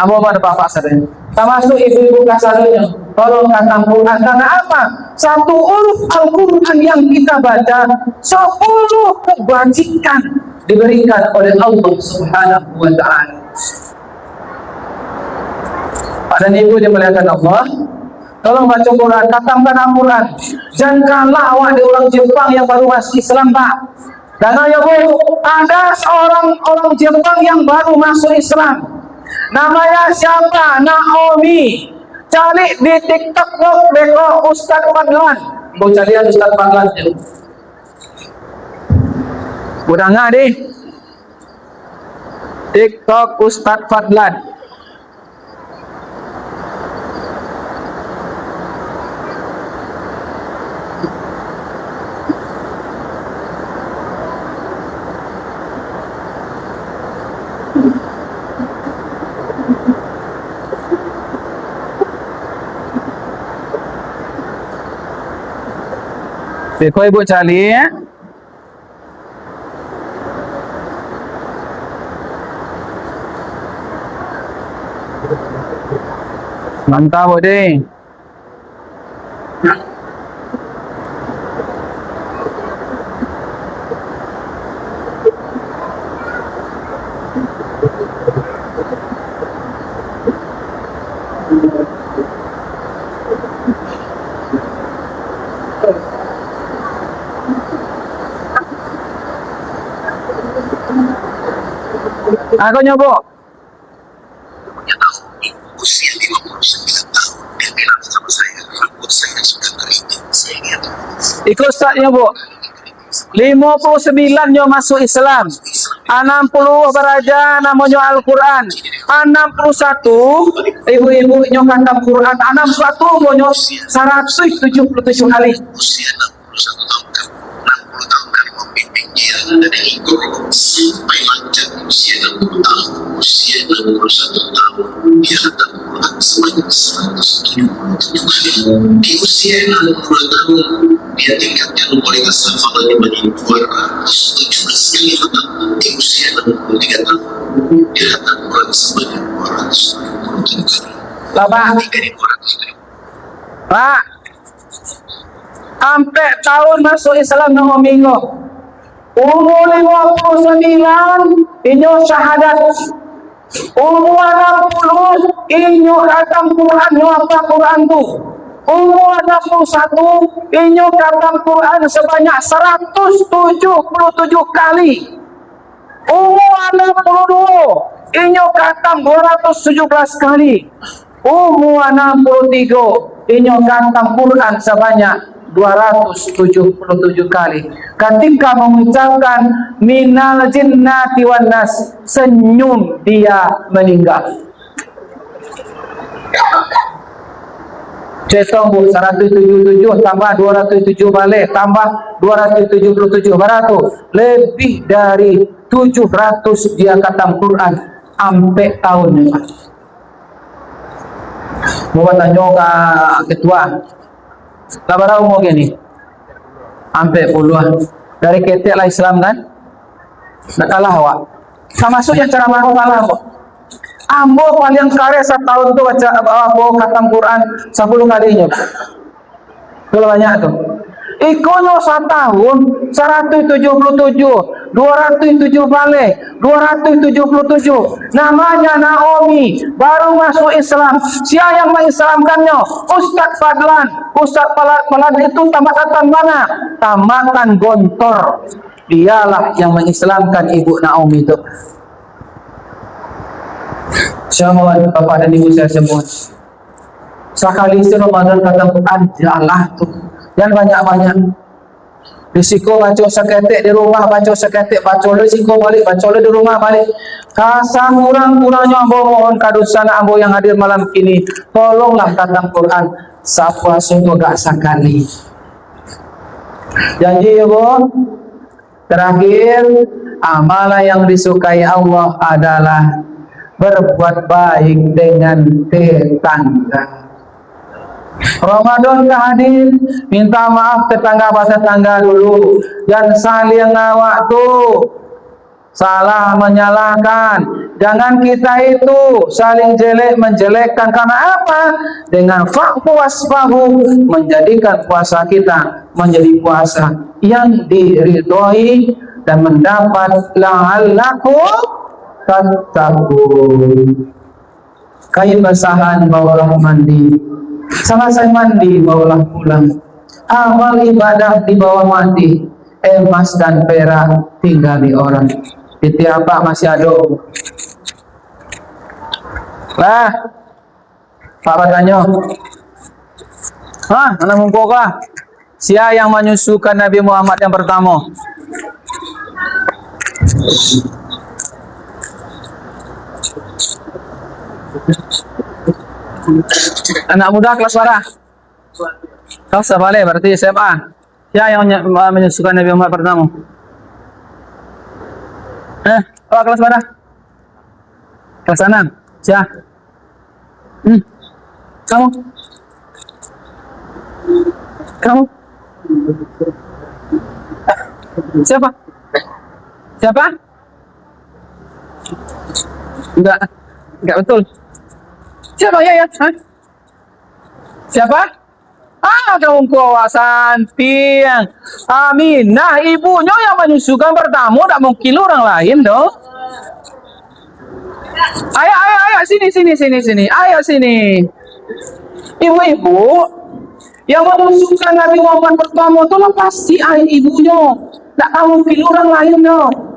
[SPEAKER 1] Ambo pada bapak sadar. Termasuk ibu-ibu kasarunya. Tolong khatam Quran. Karena apa? Satu huruf Al-Quran yang kita baca, 10 kebajikan diberikan oleh Allah Subhanahu wa ta'ala. Dan ibu dimuliakan Allah, tolong baca Quran, khatamkan Al-Quran. Jangan kalah awak di orang Jepang yang baru masuk Islam, Pak. Dan ya Bu, ada seorang orang Jepang yang baru masuk Islam. Namanya siapa? Naomi. Cari di TikTok beko Ustaz Fadlan. Bu carian Ustaz Fadlan tu. Udah nggak deh? TikTok Ustaz Fadlan. Kau ibu cari ya. Mantap deh. Aku nyoba.
[SPEAKER 4] Usia 59 tahun, dia bilang sama saya, rambut saya sudah kering. Saya ingat.
[SPEAKER 1] Ikut Ustaznya Bu. 59 nyo masuk Islam. 60 beraja namanya Al-Quran. 61 ibu-ibu nyo khatam Quran. 61 nyo 177 kali.
[SPEAKER 4] Usia 61 tahun kan, 60 tahun kali membimbing dia dan ikut sampai lanjut usia 60 tahun. Usia 61 tahun dia khatam Quran sebanyak 177 kali. Di usia 60 tahun dia tingkatkan kualitas hafalannya menjadi 217 kali khatam. Di usia 63 tahun dia khatam Quran sebanyak 277 kali.
[SPEAKER 1] Bapak,
[SPEAKER 4] Dari 200 kali.
[SPEAKER 1] Pak, sampai tahun masuk Islam nama minggu. Umur 59 inyo syahadat. Umur 60 inyo khatam Quran, nyo apa Quran tu. Umur 61 inyo khatam Quran sebanyak 177 kali. Umur 62 inyo khatam 217 kali. Umur 63 inyo khatam Quran sebanyak 277 kali. Ketika mengucapkan minal jinnati wan nas, senyum dia meninggal. Cetong Bu, 177 tambah 207 balik tambah 277 berapa? Lebih dari 700 dia khatam Quran sampai tahun ini. Mau tanya ke ketua. Kabar mau gini, sampai puluhan dari ketek lah Islam kan, nak kalah awak. Sama masuk yang cara mahu kalah kok. Ambo paling karya setahun tu baca ambo khatam Quran 10 kalinya. Kalau banyak tu. Ikono setahun 177, 207 balik, 277. Namanya Naomi, baru masuk Islam. Siapa yang mengislamkannya? Ustaz Fadlan. Ustaz Fadlan itu tamatan mana? Tamatan Gontor. Dialah yang mengislamkan ibu Naomi itu. Semua Bapak dan Ibu saya semua. Sekali Ramadan kata Quran, jalah tu. Dan banyak-banyak. Risiko baca seketik di rumah, baca seketik, baca risiko balik, baca di rumah balik. Kasang kurang-kurangnya ambo mohon kadusan ambo yang hadir malam ini. Tolonglah khatam Quran. Sapuasa itu gak sekali. Janji ya Bu. Terakhir, amalan yang disukai Allah adalah berbuat baik dengan tetangga. Ramadan ke hadir, minta maaf tetangga dulu. Jangan saling waktu, salah menyalahkan. Jangan kita itu saling menjelekkan karena apa? Dengan fa'fu wasfahu menjadikan puasa kita menjadi puasa yang diridhoi dan mendapat la'allakum tattaqun. Kain basahan bawalah mandi. Selesai mandi bawalah pulang. Amal ibadah dibawa mati. Emas dan perak tinggal di orang. Ditiapa masih ada. Lah, apa tanya? Hah, mana mumpuk lah? Siapa yang menyusukan Nabi Muhammad yang pertama? Anak muda kelas berapa? Kelas balik berarti SMA. Siapa yang menyusukan Nabi Muhammad pertama? Oh, kelas berapa? Kelas 6. Siapa? Kamu? Kamu? Siapa? Siapa? Enggak betul. Siapa ya? Hah? Siapa? Kamu kawasan Tiang. Aminah, ibunya yang menyusukan pertama, tak mungkin orang lain dong. Ayo, sini. Ayo sini. Ibu-ibu yang menyusukan Nabi Muhammad pertama itu pasti ayah ibunya. Tak mungkin orang lain dong.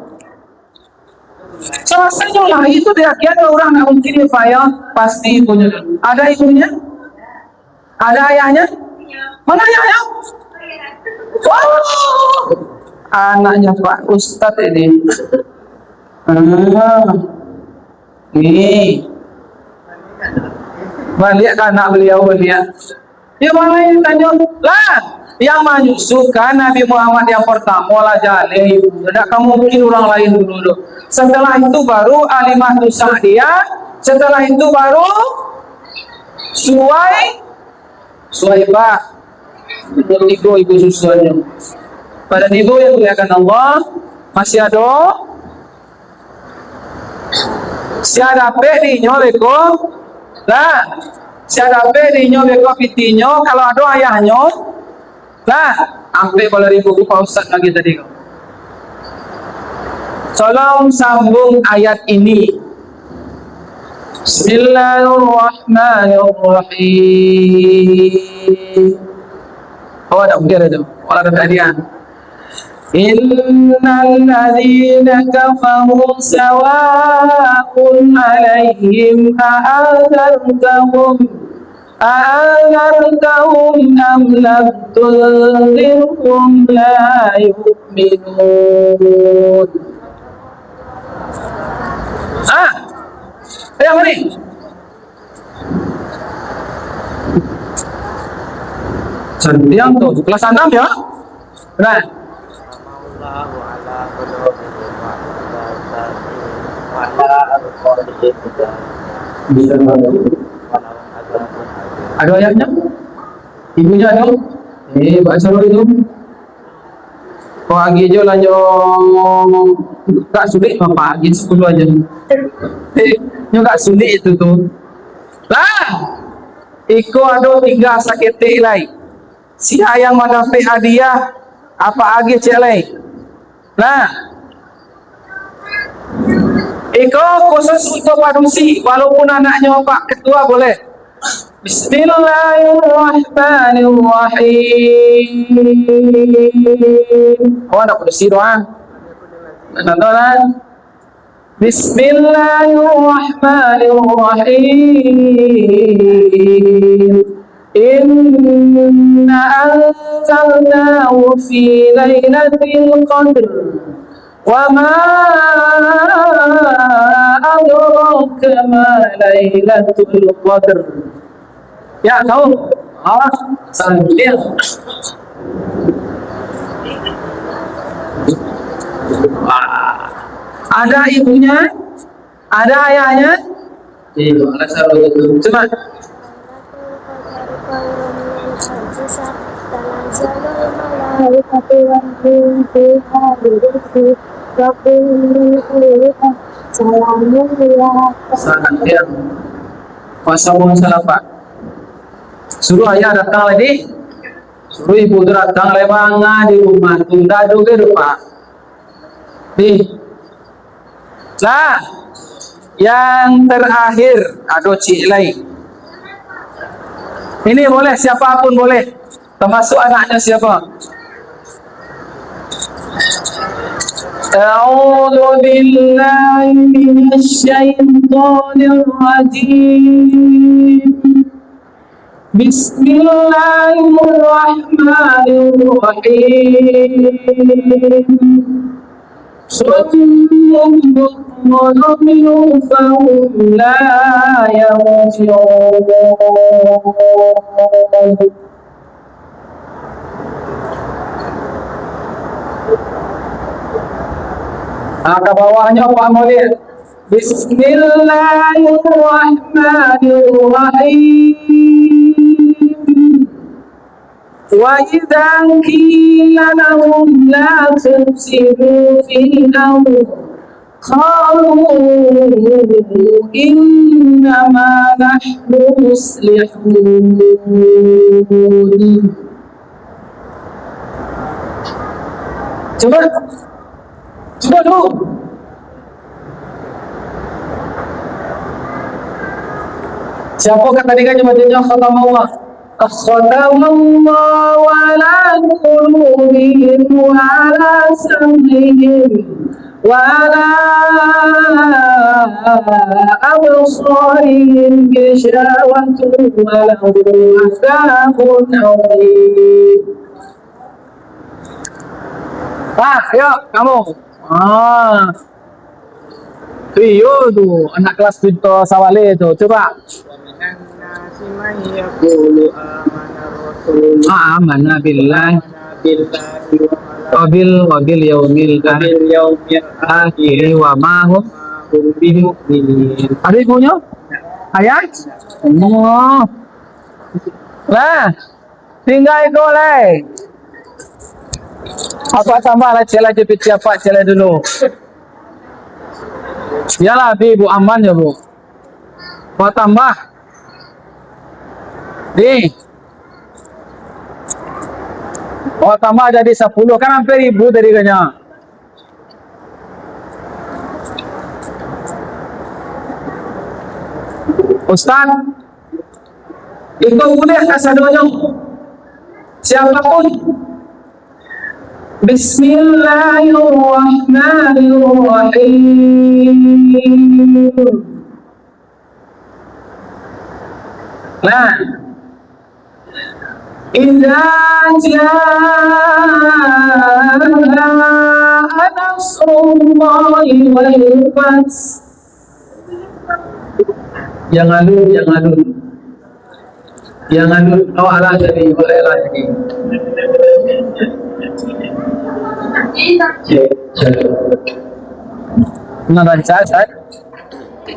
[SPEAKER 1] Selesainya lah itu dia kira orang nggak mungkin ya, pasti ibunya. Ada ibunya? Ada ayahnya? Mana ayahnya? Oh, anaknya Pak Ustadz ini. Nih, balik ke anak beliau beliau. Ya mana yang tanya lah? Yang menyusukan Nabi Muhammad yang pertama lah jalih. Tidak kamu mungkin orang lain dulu. Setelah itu baru Alimatus Sa'diyah. Setelah itu baru Suwaibah. Tiga ibu susuannya. Pada ibu yang dimuliakan Allah masih ada. Siapa di nyoleko? Lah, siapa di nyoleko pitinya? Kalau ada ayahnya, lah, ambil kalau ribu Pak Ustaz lagi tadi. Tolong sambung ayat ini. Bismillahirrahmanirrahim. Oh, ada mungkin ada. Kalau ada tadian. Innal ladzina kafaru sawa'un 'alaihim a'adzartahum am lam tunzirhum la yu'minun. Yang mana? Santiang tuh kelas 6 ya. Nah, ada ayatnya? Ibunya ada? Baca itu. Pagi aja lah tak sulit apa pagi 10 aja. Nggak sulit itu tuh. Lah, iko ada 3 sakit lain. Si ayang mendapat hadiah apa lagi celai. Nah, iko khusus untuk padusi walaupun anaknya Pak Ketua boleh. Bismillahirrahmanirrahim. Oh, nak padusi doang. Nonton. Bismillahirrahmanirrahim. Inna anzalnahu fi lailatul qadr wa ma adraka ma lailatul qadr. Ya tahu? Sambil ada ibunya, ada ayahnya. Iya, ada satu. Cuma
[SPEAKER 3] تنزل الملائكة والروح فيها بإذن ربهم سلام هي
[SPEAKER 1] Pasal salapat. Suruh ayah datang lagi. Suruh ibu tu datang lewat di rumah. Tunda juga rumah. Lah, yang terakhir ada cik lain. Ini boleh siapapun boleh, termasuk anaknya siapa. A'udzu billahi minasy syaithanir rajim. Bismillahirrahmanirrahim. وَنُؤْمِنُ فَهُمْ لَا يَرْجِعُونَ. Ke bawahnya Pak Maulid. Bismillahirrahmanirrahim. وَإِذَا قِيلَ لَهُمْ لَا تُفْسِدُوا فِي الْأَرْضِ قَالُوا إِنَّمَا نَحْنُ مُصْلِحُونَ. Coba dulu. Siapa kata tadi kan bacanya khatam Allah? Khatam Allah ala qulubihim wa ala sam'ihim wa ala absarihim ghishawatun wa lahum azabun azim. Yuk kamu. Trio tu anak kelas pintu Sawale tu. Coba. Amanah billahi wabil yaumil akhir wa ma hum bimu'minin. Ada ibunya? Ayat? Oh. Lah. Tinggal ikut lah. Apa tambah lah cela jepit siapa cela dulu. Yalah ibu aman ya bu. Mau tambah? Mau tambah jadi 10 kan hampir 1000 tadi kayaknya. Ustaz, itu boleh kasadonya siapapun. Bismillahirrahmanirrahim. Nah, idza jaa nasrullahi wal fath. Jangan dulu. Oh Allah jadi boleh lagi. Nah, lancar, Ustaz.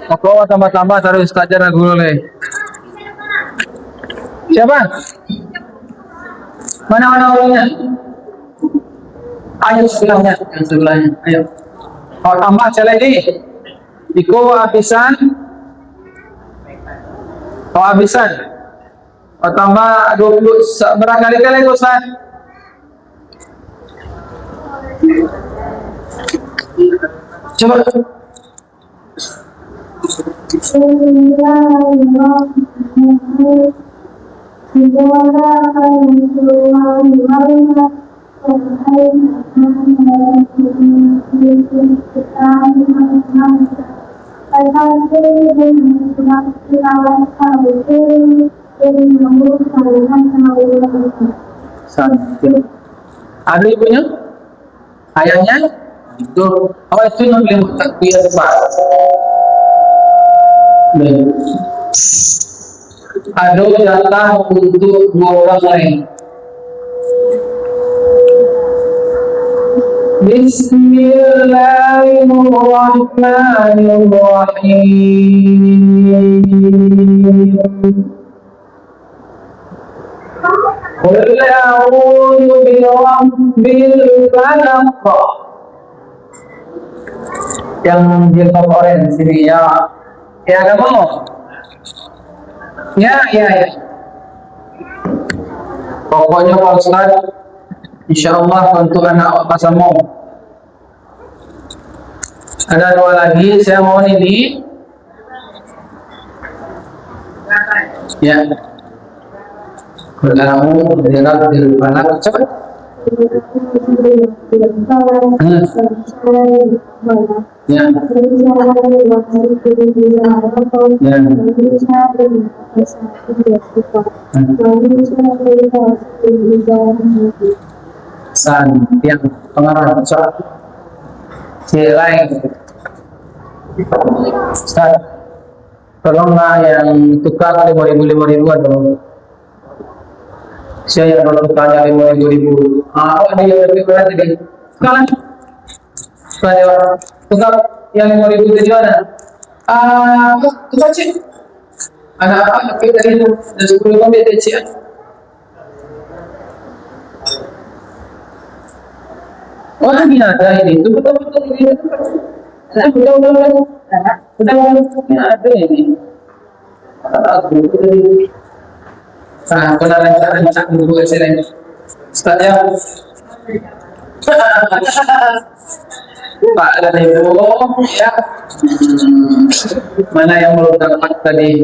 [SPEAKER 1] Mau tambah-tambah taruh Ustaz ajar guru le. Siapa? Mana orangnya? Ayo sebelahnya, yang sebelahnya. Ayo. Kalau tambah saya lagi. Iko habisan. Kalau habisan. Kalau tambah 20 berapa kali itu Ustaz? Coba. Ada ibunya? Ayahnya? Itu. Oh itu yang bilang takbir Pak. Ada jatah untuk 2 orang lain. Bismillahirrahmanirrahim. Qul a'udzu birabbil falaq. Yang jilbab orange sini ya. Ya kamu. Ya. Pokoknya Pak Ustaz, insyaallah untuk anak pasamu. Ada dua lagi, saya mau ini. Ya. Kalau birabbil falaq cepat. Ya. San yang pengarang soal lain. Ustaz, tolonglah yang tukar 5.000 atau saya yang bertukar 5.000. Ada yang lebih berat tadi. Sekarang tukar yang 5.000 tadi mana? Tukar cik. Anak apa? Kita tadi itu 10 lebih cik. Oh lagi ada ini. Itu betul-betul ini. Betul ada ini. Aku tadi. Benar rencana dulu saya Ustaz ya. Pak dan Ibu ya. Mana yang belum dapat tadi?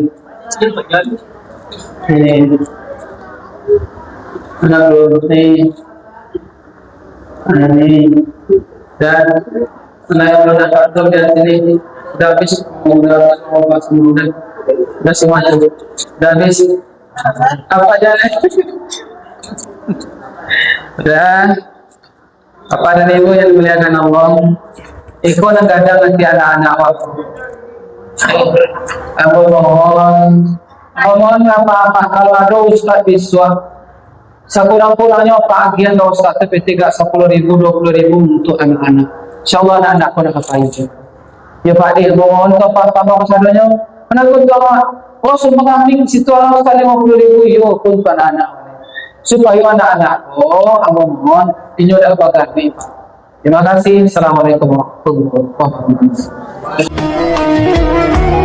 [SPEAKER 1] Ini. Mana belum nih? Ini. Dan mana yang belum dapat tuh di sini? Udah habis, udah semuanya. Udah habis. Apa jalan? Dan Bapak dan Ibu yang dimuliakan Allah, ikhwan yang kadang nanti anak-anak waktu. Aku mohon apa-apa kalau ada Ustaz biswa sekurang-kurangnya bagian dari Ustaz tapi 10.000 20.000 untuk anak-anak. Insyaallah anak-anak pun akan pakai. Ya Pak Di, mohon apa-apa kesadanya. Menakut kalau semua kambing situ orang Ustaz 50.000 yo pun anak-anak. Supaya anak-anak aku mohon ini udah bagasi. Terima kasih. Assalamualaikum warahmatullahi wabarakatuh.